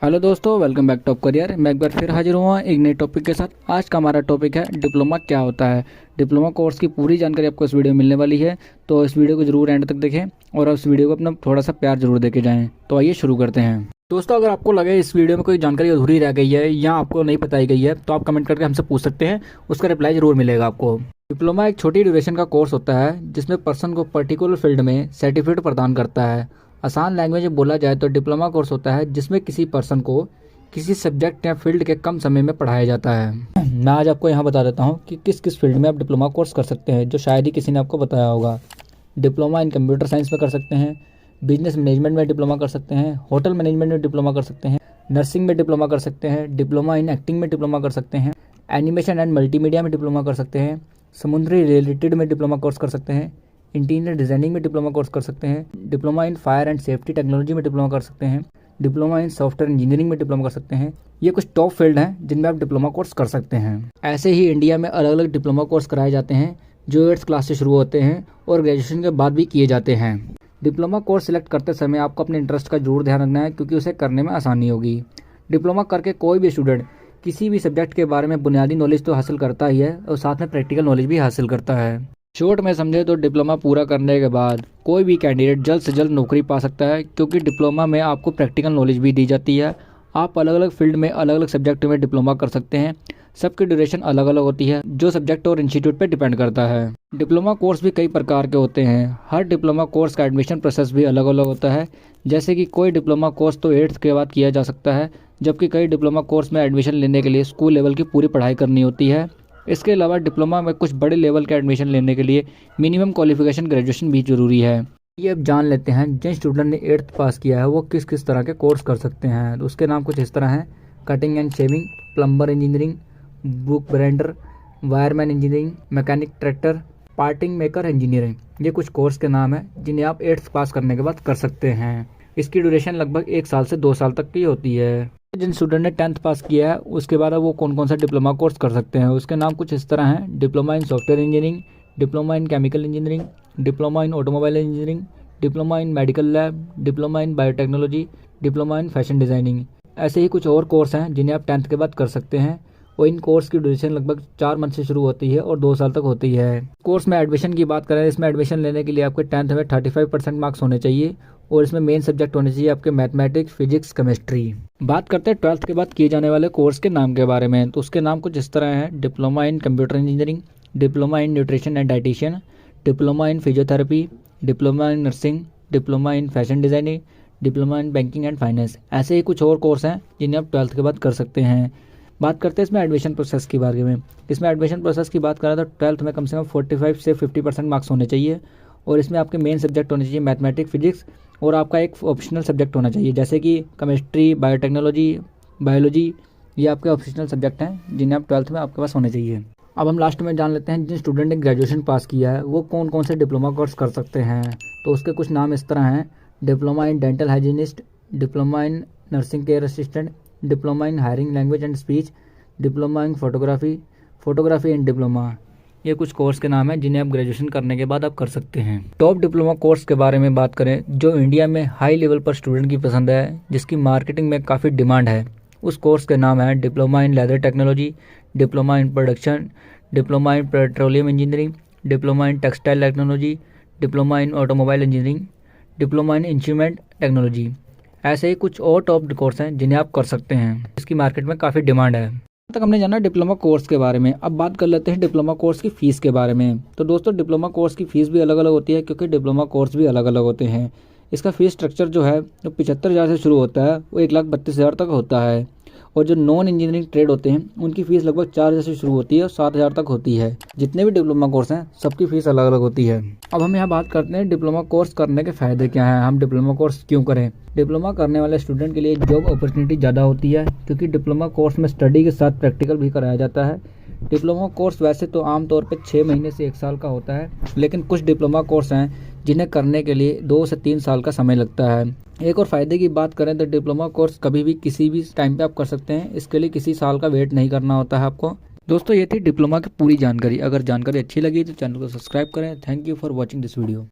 Hello दोस्तों, welcome back top career. मैं एक बार फिर हाजिर हुआ एक नए टॉपिक के साथ। आज का हमारा टॉपिक है डिप्लोमा क्या होता है। डिप्लोमा कोर्स की पूरी जानकारी आपको इस वीडियो में मिलने वाली है, तो इस वीडियो को जरूर एंड तक देखें और इस वीडियो को अपना थोड़ा सा प्यार जरूर देके जाएं। तो आइए शुरू करते हैं। दोस्तों, अगर आपको लगे इस वीडियो में कोई जानकारी अधूरी रह गई है या आपको नहीं बताई गई है तो आप कमेंट करके हमसे पूछ सकते हैं, उसका रिप्लाई जरूर मिलेगा आपको। डिप्लोमा एक छोटी ड्यूरेशन का कोर्स होता है जिसमें पर्सन को पर्टिकुलर फील्ड में सर्टिफिकेट प्रदान करता है। आसान लैंग्वेज में बोला जाए तो डिप्लोमा कोर्स होता है जिसमें किसी पर्सन को किसी सब्जेक्ट या फील्ड के कम समय में पढ़ाया जाता है। मैं आज आपको यहाँ बता देता हूँ कि किस किस फील्ड में आप डिप्लोमा कोर्स कर सकते हैं, जो शायद ही किसी ने आपको बताया होगा। डिप्लोमा इन कंप्यूटर साइंस में कर सकते हैं, बिजनेस मैनेजमेंट में डिप्लोमा कर सकते हैं, होटल मैनेजमेंट में डिप्लोमा कर सकते हैं, नर्सिंग में डिप्लोमा कर सकते हैं, डिप्लोमा इन एक्टिंग में डिप्लोमा कर सकते हैं, एनिमेशन एंड मल्टीमीडिया में डिप्लोमा कर सकते हैं, समुद्री रिलेटेड में डिप्लोमा कोर्स कर सकते हैं, इंटीरियर डिजाइनिंग में डिप्लोमा कोर्स कर सकते हैं, diploma in fire and safety technology में डिप्लोमा कर सकते हैं, डिप्लोमा इन सॉफ्टवेयर इंजीनियरिंग में डिप्लोमा कर सकते हैं। ये कुछ टॉप फील्ड हैं जिनमें आप डिप्लोमा कोर्स कर सकते हैं। ऐसे ही इंडिया में अलग अलग डिप्लोमा कोर्स कराए जाते हैं जो 8th क्लास से शुरू होते हैं और ग्रेजुएशन के बाद भी किए जाते हैं। डिप्लोमा कोर्स सिलेक्ट करते समय आपको अपने इंटरेस्ट का जरूर ध्यान रखना है, क्योंकि उसे करने में आसानी होगी। डिप्लोमा करके कोई भी स्टूडेंट किसी भी सब्जेक्ट के बारे में बुनियादी नॉलेज तो हासिल करता ही है और साथ में प्रैक्टिकल नॉलेज भी हासिल करता है। शॉर्ट में समझे तो डिप्लोमा पूरा करने के बाद कोई भी कैंडिडेट जल्द से जल्द नौकरी पा सकता है, क्योंकि डिप्लोमा में आपको प्रैक्टिकल नॉलेज भी दी जाती है। आप अलग अलग फील्ड में अलग अलग सब्जेक्ट में डिप्लोमा कर सकते हैं। सबकी ड्यूरेशन अलग अलग होती है, जो सब्जेक्ट और इंस्टीट्यूट पे डिपेंड करता है। डिप्लोमा कोर्स भी कई प्रकार के होते हैं। हर डिप्लोमा कोर्स का एडमिशन प्रोसेस भी अलग अलग होता है। जैसे कि कोई डिप्लोमा कोर्स तो 8th के बाद किया जा सकता है, जबकि कई डिप्लोमा कोर्स में एडमिशन लेने के लिए स्कूल लेवल की पूरी पढ़ाई करनी होती है। इसके अलावा डिप्लोमा में कुछ बड़े लेवल के एडमिशन लेने के लिए मिनिमम क्वालिफिकेशन ग्रेजुएशन भी जरूरी है। ये अब जान लेते हैं जिन स्टूडेंट ने 8th पास किया है वो किस किस तरह के कोर्स कर सकते हैं। तो उसके नाम कुछ इस तरह हैं: cutting and shaving, plumber engineering, book binder, wireman engineering, mechanic tractor, पार्टिंग मेकर इंजीनियरिंग। ये कुछ कोर्स के नाम हैं जिन्हें आप 8th पास करने के बाद कर सकते हैं। इसकी ड्यूरेशन लगभग 1 साल से 2 साल तक की होती है। जिन स्टूडेंट ने 10th पास किया है उसके बाद अब वो कौन कौन सा डिप्लोमा कोर्स कर सकते हैं, उसके नाम कुछ इस तरह हैं: diploma in software engineering, diploma in chemical engineering, diploma in automobile engineering, diploma in medical lab, diploma in biotechnology, diploma in fashion designing. ऐसे ही कुछ और कोर्स हैं जिन्हें आप 10th के बाद कर सकते हैं और इन कोर्स की ड्यूरेशन लगभग 4 मंथ से शुरू होती है और 2 साल तक होती है। कोर्स में एडमिशन की बात करें, इसमें एडमिशन लेने के लिए आपके 10th में 35% मार्क्स होने चाहिए और इसमें मेन सब्जेक्ट होने चाहिए आपके मैथमेटिक्स, फिजिक्स, केमिस्ट्री। बात करते हैं 12th के बाद किए जाने वाले कोर्स के नाम के बारे में, तो उसके नाम कुछ इस तरह हैं: diploma in computer engineering, diploma in nutrition and dietitian, diploma in physiotherapy, diploma in nursing, diploma in fashion designing, diploma in banking and finance. ऐसे ही कुछ और कोर्स हैं जिन्हें आप 12th के बाद कर सकते हैं। बात करते हैं इसमें एडमिशन प्रोसेस के बारे में। इसमें एडमिशन प्रोसेस की बात करें तो 12th में कम से कम 45 से 50% मार्क्स होने चाहिए और इसमें आपके मेन सब्जेक्ट होने चाहिए मैथमेटिक्स, फिजिक्स और आपका एक ऑप्शनल सब्जेक्ट होना चाहिए जैसे कि केमिस्ट्री, बायोटेक्नोलॉजी, बायोलॉजी। ये आपके ऑप्शनल सब्जेक्ट हैं जिन्हें आप 12th में आपके पास होने चाहिए। अब हम लास्ट में जान लेते हैं जिन स्टूडेंट ने ग्रेजुएशन पास किया है वो कौन कौन से डिप्लोमा कोर्स कर सकते हैं। तो उसके कुछ नाम इस तरह हैं: diploma in dental hygienist, diploma in nursing care assistant, diploma in hiring language and speech, diploma in photography, photography in diploma. ये कुछ कोर्स के नाम हैं जिन्हें आप ग्रेजुएशन करने के बाद आप कर सकते हैं। टॉप डिप्लोमा कोर्स के बारे में बात करें जो इंडिया में हाई लेवल पर स्टूडेंट की पसंद है, जिसकी मार्केटिंग में काफ़ी डिमांड है, उस कोर्स के नाम है: diploma in leather technology, diploma in production, diploma in petroleum engineering, diploma in textile technology, diploma in automobile engineering, diploma in instrument technology. ऐसे ही कुछ और टॉप कोर्स हैं जिन्हें आप कर सकते हैं, इसकी मार्केट में काफ़ी डिमांड है। तक हमने जाना डिप्लोमा कोर्स के बारे में। अब बात कर लेते हैं डिप्लोमा कोर्स की फ़ीस के बारे में। तो दोस्तों, डिप्लोमा कोर्स की फ़ीस भी अलग अलग होती है, क्योंकि डिप्लोमा कोर्स भी अलग अलग होते हैं। इसका फ़ीस स्ट्रक्चर जो है वो 75,000 से शुरू होता है, वो 1,32,000 तक होता है। और जो नॉन इंजीनियरिंग ट्रेड होते हैं उनकी फ़ीस लगभग 4,000 से शुरू होती है और 7,000 तक होती है। जितने भी डिप्लोमा कोर्स हैं सबकी फ़ीस अलग अलग होती है। अब हम यहाँ बात करते हैं डिप्लोमा कोर्स करने के फ़ायदे क्या हैं, हम डिप्लोमा कोर्स क्यों करें। डिप्लोमा करने वाले स्टूडेंट के लिए जॉब अपॉर्चुनिटी ज़्यादा होती है, क्योंकि डिप्लोमा कोर्स में स्टडी के साथ प्रैक्टिकल भी कराया जाता है। डिप्लोमा कोर्स वैसे तो आमतौर पर 6 महीने से 1 साल का होता है, लेकिन कुछ डिप्लोमा कोर्स हैं जिन्हें करने के लिए 2 से 3 साल का समय लगता है। एक और फ़ायदे की बात करें तो डिप्लोमा कोर्स कभी भी किसी भी टाइम पे आप कर सकते हैं, इसके लिए किसी साल का वेट नहीं करना होता है आपको। दोस्तों, ये थी डिप्लोमा की पूरी जानकारी। अगर जानकारी अच्छी लगी तो चैनल को सब्सक्राइब करें। Thank you for watching this video.